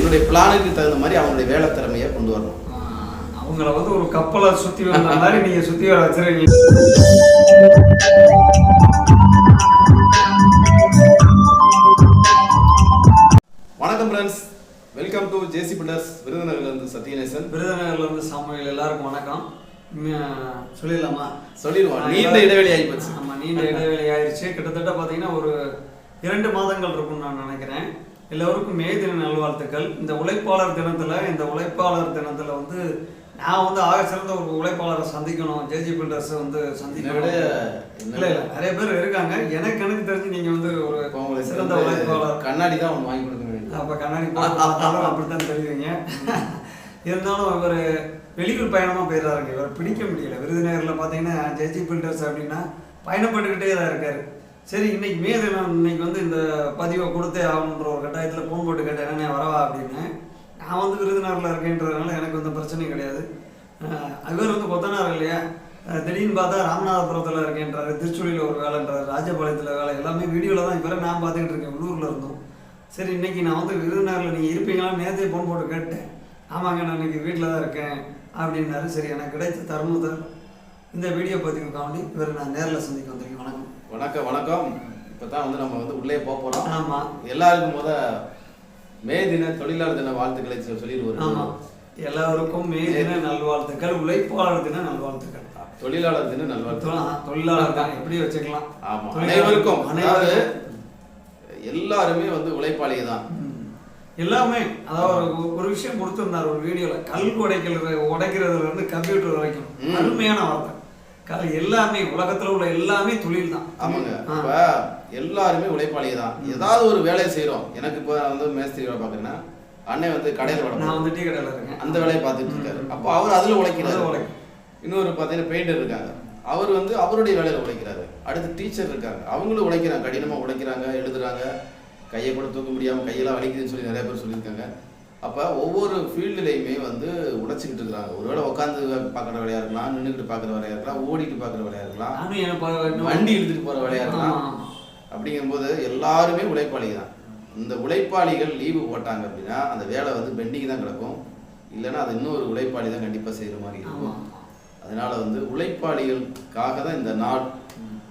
என்னுடைய பிளானுக்கு தகுந்த மாதிரி அவங்களுடைய வேலை திறமையை கொண்டு வரணும். அவங்கள வந்து ஒரு கப்பலை சுற்றி வந்த மாதிரி நீங்கள் சுற்றி வர வச்சுருக்கீங்க. வணக்கம் friends, welcome to JC builders. விருதுநகர்லேருந்து சத்யநேசன். விருதுநகர்லேருந்து சாமுவேல். எல்லாருக்கும் வணக்கம். சொல்லிடலாமா? சொல்லிடுவோம். நீண்ட இடைவெளி ஆகிப்போச்சு. ஆமாம், நீண்ட இடைவெளி ஆயிடுச்சு. கிட்டத்தட்ட பார்த்தீங்கன்னா ஒரு 2 மாதங்கள் இருக்கும்னு நான் நினைக்கிறேன். எல்லோருக்கும் மே தின நல்வாழ்த்துக்கள். இந்த உழைப்பாளர் தினத்தில் வந்து நான் வந்து ஆக சிறந்த ஒரு உழைப்பாளரை சந்திக்கணும், ஜேஜி பில்டர்ஸ் வந்து சந்திக்கணும். இல்லை நிறைய பேர் இருக்காங்க. எனக்கு தெரிஞ்சு நீங்கள் வந்து ஒரு சிறந்த உழைப்பாளர். கண்ணாடி தான் ஒன்று வாங்கி கொடுக்க வேண்டியது. அப்போ கண்ணாடி பார்த்தாலும் அப்படித்தான் தெரியுவீங்க. இருந்தாலும் இவர் வெளியூர் பயணமாக போயிடுறாருங்க. இவர் பிடிக்க முடியல. விருதுநகரில் பார்த்தீங்கன்னா ஜேஜி பில்டர்ஸ் அப்படின்னா பயணப்பட்டுக்கிட்டே தான் இருக்காரு. சரி, இன்னைக்கு மே தினம், இன்னைக்கு வந்து இந்த பதிவை கொடுத்தே ஆகணுன்ற ஒரு கட்டாயத்தில் ஃபோன் போட்டு கேட்டேன், என்ன வரவா அப்படின்னு. நான் வந்து விருதுநகரில் இருக்கேன்றதுனால எனக்கு வந்து பிரச்சனையும் கிடையாது. இவர் வந்து கொத்தனார் இல்லையா, திடீர்னு பார்த்தா ராமநாதபுரத்தில் இருக்கேன்றாரு, திருச்சூழியில் ஒரு வேலைன்றாரு, ராஜபாளையத்தில் வேலை, எல்லாமே வீடியோவில் தான் இப்போ நான் பார்த்துக்கிட்டு இருக்கேன். உள்ளூரில் இருந்தோம். சரி, இன்னைக்கு நான் வந்து விருதுநகரில் நீங்கள் இருப்பீங்களான்னு நேரத்தையே ஃபோன் போட்டு கேட்டேன். ஆமாங்க, நான் இன்னைக்கு வீட்டில் தான் இருக்கேன் அப்படின்னாரு. சரி, எனக்கு கிடைச்ச தருணத்தை இந்த வீடியோ பதிவு காண்டி இவர் நான் நேரில் சந்திக்க வந்திருக்கேன். வணக்கம். வணக்கம் வணக்கம். இப்போ தான் வந்து நம்ம வந்து உள்ளே போகிறோம். ஆமாம், எல்லாருக்கும் மே தின தொழிலாளர் தின வாழ்த்துக்களை சொல்லிடுவோம். ஆமாம், எல்லாருக்கும் மே தின நல்வாழ்த்துக்கள், உழைப்பாளர் தின நல்வாழ்த்துக்கள், தொழிலாளர் தின நல்வாழ்த்துக்கள். தொழிலாளர் தான் எப்படி வச்சுக்கலாம். ஆமாம், அனைவருக்கும். அதாவது எல்லாருமே வந்து உழைப்பாளிக தான். எல்லாமே. அதாவது ஒரு விஷயம் கொடுத்துருந்தார் ஒரு வீடியோவில், கல் உடைக்கிறதுல இருந்து கம்ப்யூட்டர் வரைக்கும் அருமையான வார்த்தை. எல்லாமே உலகத்துல உள்ள எல்லாமே தொழில் தான். ஆமாங்க. இப்ப எல்லாருமே உழைப்பாளிக தான். ஏதாவது ஒரு வேலையை செய்யறோம். எனக்கு இப்போ வந்து மேஸ்திரி வேலை பாக்குறேன்னா, அண்ணன் வந்து கடையில் வேலை, நான் வந்து டீ கடையில் இருக்கேன், அந்த வேலையை பார்த்துட்டு இருக்காரு. அப்போ அவர் அதுல உழைக்கிறாரு. இன்னொரு பார்த்தீங்கன்னா பெயிண்டர் இருக்காங்க, அவர் வந்து அவருடைய வேலையில உழைக்கிறாரு. அடுத்து டீச்சர் இருக்காங்க, அவங்களும் உழைக்கிறாங்க, கடினமா உழைக்கிறாங்க, எழுதுறாங்க, கையை கூட தூக்க முடியாம கையெல்லாம் வலிக்குதுன்னு சொல்லி நிறைய பேர் சொல்லியிருக்காங்க. அப்போ ஒவ்வொரு ஃபீல்டுலையுமே வந்து உழைச்சிக்கிட்டு இருக்கிறாங்க. ஒருவேளை உட்காந்து பார்க்குற வேலையாக இருக்கலாம், நின்றுக்கிட்டு பார்க்குற வேலையாக இருக்கலாம், ஓடிட்டு பார்க்குற வேலையாக இருக்கலாம், வண்டி எடுத்துகிட்டு போகிற வேலையாக இருக்கலாம். அப்படிங்கும்போது எல்லாருமே உழைப்பாளிக தான். இந்த உழைப்பாளிகள் லீவு போட்டாங்க அப்படின்னா அந்த வேலை வந்து பெண்டிங் தான் கிடக்கும். இல்லைன்னா அது இன்னொரு உழைப்பாளி தான் கண்டிப்பாக செய்கிற மாதிரி இருக்கும். அதனால வந்து உழைப்பாளிகளுக்காக தான் இந்த நாள்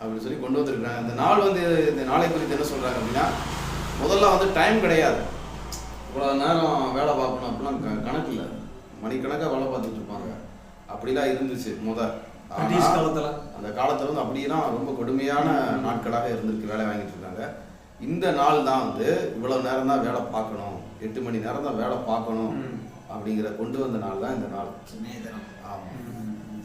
அப்படின்னு சொல்லி கொண்டு வந்துருக்காங்க. இந்த நாள் வந்து இந்த நாளை குறித்து என்ன சொல்கிறாங்க அப்படின்னா, முதல்ல வந்து டைம் கிடையாது, இவ்வளோ நேரம் வேலை பார்க்கணும் அப்படிலாம் கணக்கு இல்லை, மணிக்கணக்காக வேலை பார்த்துட்டு இருப்பாங்க. அப்படிலாம் இருந்துச்சு காலத்தில். அந்த காலத்தில் வந்து அப்படின்னா ரொம்ப கொடுமையான நாட்களாக இருந்திருக்கு, வேலை வாங்கிட்டு இருக்காங்க. இந்த நாள் தான் வந்து இவ்வளோ நேரம் தான் வேலை பார்க்கணும், 8 மணி நேரம் தான் வேலை பார்க்கணும் அப்படிங்கிற கொண்டு வந்த நாள் தான் இந்த நாள். ஆமாம்,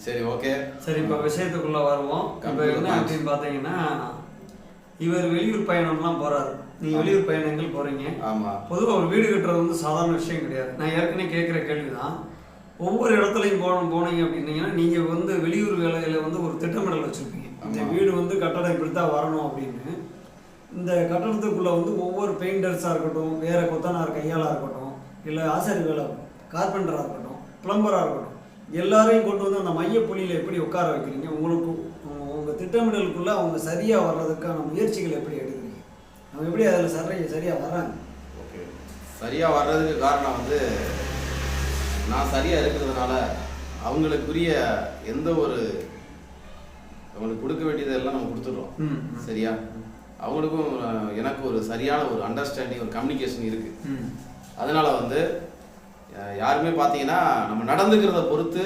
சரி, ஓகே. சரி, இப்போ விஷயத்துக்குள்ளே வருவோம். இப்போ என்ன அப்படின்னு பார்த்தீங்கன்னா, இவர் வெளியூர் பயணம்லாம் போகிறாரு. நீங்கள் வெளியூர் பயணங்கள் போகிறீங்க. ஆமாம். பொதுவாக ஒரு வீடு கட்டுறது வந்து சாதாரண விஷயம் கிடையாது. நான் ஏற்கனவே கேட்குற கேள்வி தான். ஒவ்வொரு இடத்துலையும் போனீங்க அப்படின்னீங்கன்னா, நீங்கள் வந்து வெளியூர் வேலையில் வந்து ஒரு திட்டமிடல் வச்சுருப்பீங்க. இந்த வீடு வந்து கட்டடம் இப்படி தான் வரணும் அப்படின்னு. இந்த கட்டடத்துக்குள்ளே வந்து ஒவ்வொரு பெயிண்டர்ஸாக இருக்கட்டும், வேறு கொத்தனார் கையாளாக இருக்கட்டும், இல்லை ஆசாரி வேலை, கார்பெண்டராக இருக்கட்டும், பிளம்பராக இருக்கட்டும், எல்லாரையும் கொண்டு வந்து அந்த மையப்புள்ளியில் எப்படி உட்கார வைக்கிறீங்க? உங்களுக்கு உங்கள் திட்டமிடலுக்குள்ளே அவங்க சரியாக வர்றதுக்கான முயற்சிகள் எப்படி எடுக்கிறீங்க? அவங்க எப்படி அதில் சரியாக வர்றாங்க? ஓகே, சரியாக வர்றதுக்கு காரணம் வந்து நான் சரியாக இருக்கிறதுனால அவங்களுக்குரிய எந்த ஒரு அவங்களுக்கு கொடுக்க வேண்டியதெல்லாம் நம்ம கொடுத்துட்றோம். சரியா? அவங்களுக்கும் எனக்கு ஒரு சரியான ஒரு அண்டர்ஸ்டாண்டிங், ஒரு கம்யூனிகேஷன் இருக்குது. அதனால வந்து யாருமே பார்த்தீங்கன்னா நம்ம நடந்துக்கிறத பொறுத்து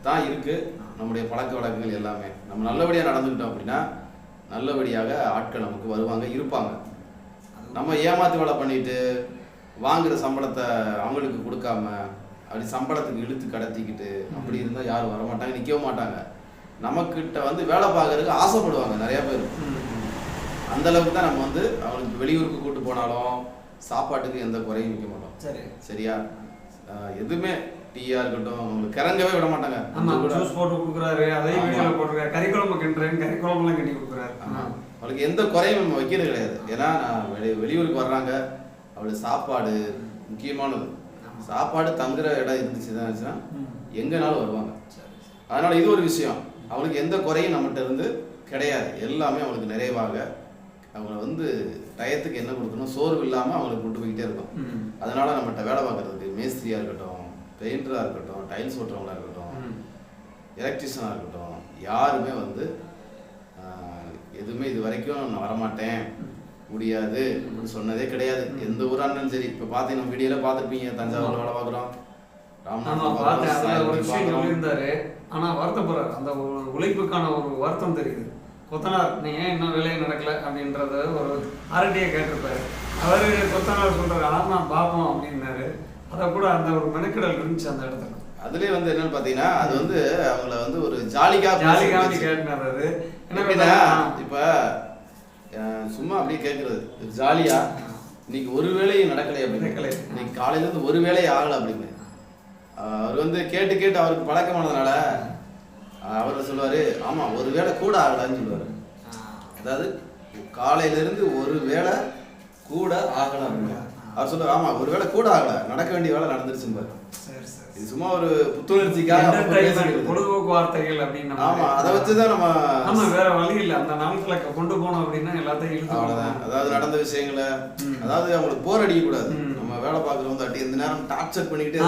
தான் இருக்குது நம்முடைய பழக்க வழக்கங்கள் எல்லாமே. நம்ம நல்லபடியாக நடந்துக்கிட்டோம் அப்படின்னா நல்லபடியாக ஆட்கள் நமக்கு வருவாங்க, இருப்பாங்க. நம்ம ஏமாற்றி வேலை பண்ணிட்டு வாங்குகிற சம்பளத்தை அவங்களுக்கு கொடுக்காம அப்படி சம்பளத்துக்கு இழுத்து கடத்திக்கிட்டு அப்படி இருந்தால் யாரும் வரமாட்டாங்க, நிற்கவும் மாட்டாங்க. நமக்கிட்ட வந்து வேலை பார்க்கறதுக்கு ஆசைப்படுவாங்க நிறையா பேர். அந்தளவுக்கு தான் நம்ம வந்து அவங்களுக்கு வெளியூருக்கு கூப்பிட்டு போனாலும் சாப்பாட்டுக்கு எந்த குறையும் வைக்க மாட்டோம். சரி, சரியா? எதுவுமே டீயாக இருக்கட்டும் அவங்களுக்கு கிறங்கவே விட மாட்டாங்க. ஜூஸ் போட்டு கொடுக்குறாரு, அதையும் வீடியோவில் போட்டுருக்காரு, கறிக்குழம்பு கிண்டுறேன், கறிக்குழம்புலாம் கட்டி கொடுக்குறாரு. அவளுக்கு எந்த குறையும் நம்ம வைக்கிறது கிடையாது. ஏன்னா வெளியூருக்கு வர்றாங்க, அவளுக்கு சாப்பாடு முக்கியமானது. சாப்பாடு தங்குற இடம் இருந்துச்சுன்னா எங்கேனாலும் வருவாங்க. அதனால் இது ஒரு விஷயம். அவளுக்கு எந்த குறையும் நம்மகிட்ட இருந்து கிடையாது. எல்லாமே அவளுக்கு நிறைவாக அவங்கள வந்து டயத்துக்கு என்ன கொடுக்கணும், சோர்வு இல்லாமல் அவங்களுக்கு கொண்டு போய்கிட்டே இருக்கும். அதனால நம்மகிட்ட வேலை பார்க்குறதுக்கு மேஸ்திரியாக இருக்கட்டும், பெயிண்டராக இருக்கட்டும், டைல்ஸ் ஓட்டுறவங்களா இருக்கட்டும், எலக்ட்ரிஷியனாக இருக்கட்டும், யாருமே வந்து எதுவுமே இது வரைக்கும் நான் வரமாட்டேன் முடியாது அப்படின்னு சொன்னதே கிடையாது. எந்த ஊராக இருந்தாலும் சரி. இப்போ பார்த்தீங்கன்னா நம்ம வீடியோவில் பார்த்துருப்பீங்க, தஞ்சாவூரில் வேலை பார்க்குறோம், இருந்தாரு. ஆனா வருத்தப்படுறாரு. அந்த உழைப்புக்கான ஒரு வருத்தம் தெரியுது. கொத்தனார் நீ ஏன் இன்னும் வேலையை நடக்கல அப்படின்றத ஒரு அரட்டியை கேட்டிருப்பாரு. அவரு கொத்தனார் சொல்றாரு ஆமா பார்ப்போம் அப்படின்னாரு. அதை கூட அந்த ஒரு மெனக்கெடல் இருந்துச்சு அந்த இடத்துல. அதுலேயே வந்து என்னன்னு பார்த்தீங்கன்னா அது வந்து அவங்கள வந்து ஒரு ஜாலிக்காக கேட்டினார். அது என்ன இப்போ சும்மா அப்படியே கேட்கறது ஜாலியா இன்னைக்கு ஒரு வேலையும் நடக்கலை அப்படின்னு, இன்னைக்கு காலையிலேருந்து ஒரு வேலையும் ஆகலை அப்படின்னு அவர் வந்து கேட்டு கேட்டு அவருக்கு பழக்கமானதுனால அவர் சொல்லுவார் ஆமாம் ஒரு வேளை கூட ஆகலான்னு சொல்லுவார். அதாவது காலையிலேருந்து ஒரு வேளை கூட ஆகலை அப்படின்னு அவர் சொல்லுவார். ஆமாம் ஒரு வேளை கூட ஆகலை, நடக்க வேண்டிய வேலை நடந்துருச்சுன்னு. இது சும்மா ஒரு புத்துணர்ச்சிக்காக பொழுதுபோக்கு வார்த்தைகள் அப்படின்னு. ஆமா, அதை வச்சுதான் நம்ம வேற வழி இல்லை. அந்த நாட்களை கொண்டு போனோம் அப்படின்னா எல்லாத்தையும் அவ்வளவுதான். அதாவது நடந்த விஷயங்களை, அதாவது அவங்களுக்கு போர் அடிக்க கூடாது. நம்ம வேலை பார்க்குறவங்க அட்டி எந்த நேரம் டார்ச்சர் பண்ணிக்கிட்டே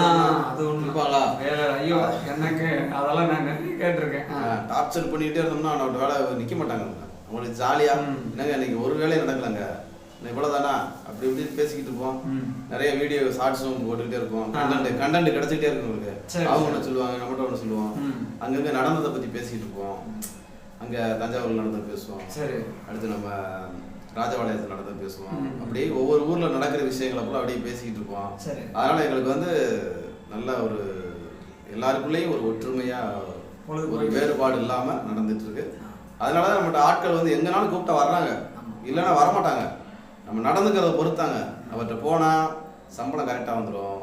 அது ஒண்ணுப்பாங்களா வேலை. ஐயோ எனக்கு அதெல்லாம் நான் நிறைய கேட்டிருக்கேன். டார்ச்சர் பண்ணிக்கிட்டே இருந்தோம்னா அவனோட வேலை நிக்க மாட்டாங்க. அவங்களுக்கு ஜாலியா என்னங்க இன்னைக்கு ஒரு வேலையை நடக்கலங்க, இவ்வளவுதானா அப்படி இப்படி பேசிக்கிட்டு இருப்போம். நிறைய வீடியோ ஷார்ட்ஸும் போட்டுக்கிட்டே இருப்போம். கண்டென்ட் கிடைச்சிக்கிட்டே இருக்கும் உங்களுக்கு. அவங்க ஒன்று சொல்லுவாங்க, நம்மகிட்ட ஒன்று சொல்லுவோம். அங்கங்க நடந்ததை பத்தி பேசிக்கிட்டு இருப்போம். அங்க தஞ்சாவூர்ல நடந்தது பேசுவோம், அடுத்து நம்ம ராஜபாளையத்தில் நடந்தது பேசுவோம். அப்படியே ஒவ்வொரு ஊர்ல நடக்கிற விஷயங்களை போல அப்படியே பேசிக்கிட்டு இருப்போம். அதனால எங்களுக்கு வந்து நல்ல ஒரு எல்லாருக்குள்ளேயும் ஒரு ஒற்றுமையா ஒரு வேறுபாடு இல்லாம நடந்துட்டு இருக்கு. அதனாலதான் நம்மகிட்ட ஆட்கள் வந்து எங்கனாலும் கூப்பிட்டா வர்றாங்க, இல்லைன்னா வரமாட்டாங்க. நம்ம நடந்துக்கிறத பொறுத்தாங்க. அவர்கிட்ட போனா சம்பளம் கரெக்டா வந்துடும்,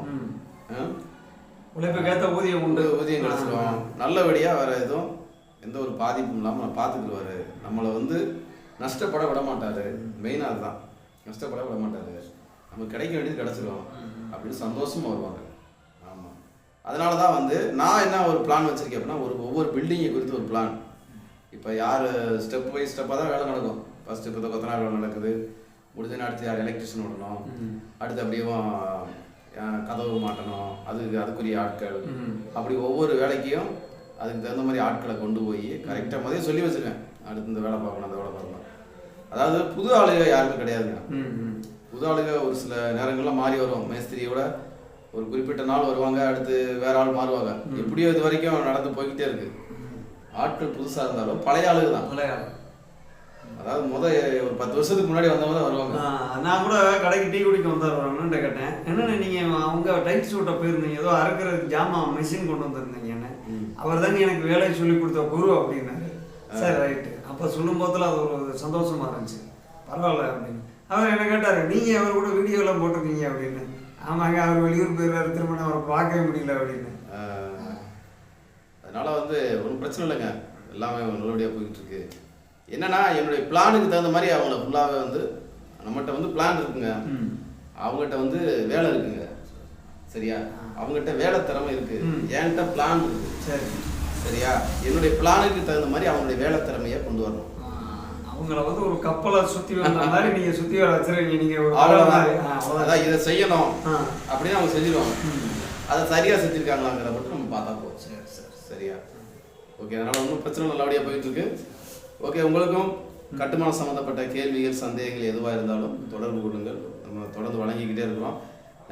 உழைப்புக்கேற்ற ஊதியம் உண்டு, ஊதியம் கிடைச்சிடும். நல்லபடியா வேற எதுவும் எந்த ஒரு பாதிப்பும் இல்லாமல் நம்ம பார்த்துக்குருவாரு. நம்மளை வந்து நஷ்டப்பட விட மாட்டாரு. மெயினாக அதுதான், நஷ்டப்பட விட மாட்டாரு. நமக்கு கிடைக்க வேண்டியது கிடைச்சிடும் அப்படின்னு சந்தோஷமா வருவாங்க. ஆமாம், அதனால தான் வந்து நான் என்ன ஒரு பிளான் வச்சிருக்கேன் அப்படின்னா, ஒவ்வொரு பில்டிங்கை குறித்து ஒரு பிளான். இப்போ யார் ஸ்டெப் பை ஸ்டெப்பாக தான் வேலை நடக்கும். ஃபர்ஸ்ட் இப்போ கொத்தனார் வேலை நடக்குது, முடிஞ்சதுன்னு அடுத்து யார் எலக்ட்ரிஷியன் விடணும், அடுத்து அப்படியே கதவு மாட்டணும், அதுக்குரிய ஆட்கள், அப்படி ஒவ்வொரு வேலைக்கும் அதுக்கு தகுந்த மாதிரி ஆட்களை கொண்டு போய் கரெக்டாக முதல்ல சொல்லி வச்சுருக்கேன். அடுத்து இந்த வேலை பார்க்கணும், அந்த வேலை பார்க்கணும். அதாவது புது ஆளுக யாருமே கிடையாதுங்க. புது ஆளுக ஒரு சில நேரங்கள்லாம் மாறி வருவாங்க. மேஸ்திரியோட ஒரு குறிப்பிட்ட நாள் வருவாங்க, அடுத்து வேற ஆள் மாறுவாங்க. எப்படியோ இது வரைக்கும் நடந்து போய்கிட்டே இருக்கு. ஆட்கள் புதுசாக இருந்தாலும் பழைய ஆளுக தான். அதாவது ஒரு 10 வருஷத்துக்கு முன்னாடி வந்தவங்க தான் வருவாங்க. நான் கூட கடைக்கு டீ குடிக்க வந்தாருன்னு கேட்டேன். என்னென்ன நீங்கள் அவங்க டைட் சூட்டை போயிருந்தீங்க, ஏதோ அறுக்கிறதுக்கு ஜாமான் மிஷின் கொண்டு வந்திருந்தீங்கன்னு. அவர் தாங்க எனக்கு வேலையை சொல்லி கொடுத்த குரு அப்படின்னாரு. சரி ரைட்டு. அப்போ சொல்லும் போதில் அது ஒரு சந்தோஷமா இருந்துச்சு. பரவாயில்ல அப்படின்னு. அவர் என்ன கேட்டார், நீங்கள் அவர் கூட வீடியோலாம் போட்டிருக்கீங்க அப்படின்னு. ஆமாங்க, அவர் வெளியூர் போயிடுறாரு, திரும்ப அவரை பார்க்கவே முடியல அப்படின்னு. அதனால வந்து ஒன்றும் பிரச்சனை இல்லைங்க, எல்லாமே நல்லபடியாக போய்கிட்டு இருக்கு. என்னன்னா என்னுடைய பிளானுக்கு தகுந்த மாதிரி அவங்கள ஃபுல்லாகவே வந்து நம்மகிட்ட வந்து பிளான் இருக்குங்க, அவங்ககிட்ட வந்து வேலை இருக்குங்க. சரியா, அவங்ககிட்ட வேலை திறமை இருக்கு, என்கிட்ட பிளான் இருக்கு. சரி சரியா, என்னுடைய பிளானுக்கு தகுந்த மாதிரி அவங்களுடைய வேலை திறமையை கொண்டு வரணும். அவங்கள வந்து ஒரு கப்பலை சுற்றி வந்த மாதிரி நீங்கள் சுற்றி வர வச்சுருக்கீங்க. நீங்கள் அதான் இதை செய்யணும் அப்படின்னு அவங்க செஞ்சிருவாங்க. அதை சரியாக செஞ்சுருக்காங்களாங்கிற மட்டும் நம்ம பார்த்தா போதும். சரி சரி சரியா, ஓகே. அதனால் ஒன்றும் பிரச்சனை நல்லபடியாக போயிட்டு இருக்கு. ஓகே, உங்களுக்கும் கட்டுமானம் சம்மந்தப்பட்ட கேள்விகள் சந்தேகங்கள் எதுவாக இருந்தாலும் தொடர்பு கொள்ளுங்கள். நம்ம தொடர்ந்து வழங்கிக்கிட்டே இருக்கிறோம்.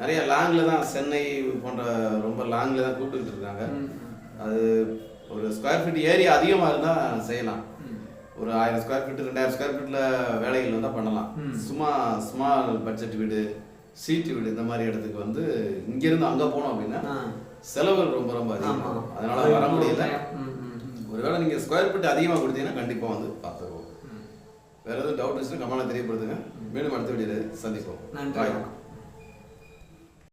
நிறைய லாங்கில் தான், சென்னை போன்ற ரொம்ப லாங்கில் தான் கூப்பிட்டுக்கிட்டு இருக்காங்க. அது ஒரு ஸ்கொயர் ஃபீட் ஏரியா அதிகமாக இருந்தால் செய்யலாம். ஒரு 1000 ஸ்கொயர் ஃபீட் 2000 ஸ்கொயர் ஃபீட்டில் வேலைகள் வந்தால் பண்ணலாம். சும்மா ஸ்மால் பட்ஜெட் வீடு, சீட்டு வீடு, இந்த மாதிரி இடத்துக்கு வந்து இங்கேருந்து அங்கே போனோம் அப்படின்னா செலவுகள் ரொம்ப ரொம்ப அதிகம். அதனால வர முடியல. ஒருவேளை நீங்கள் ஸ்கொயர் ஃபீட் அதிகமாக கொடுத்தீங்கன்னா கண்டிப்பாக வந்து பார்த்துக்குவோம். வேறு எதுவும் டவுட் இருந்துச்சுன்னா கமெண்ட்ல தெரியப்படுத்துங்க. மீண்டும் அடுத்த வீடியோவில் சந்திப்போம். நன்றி.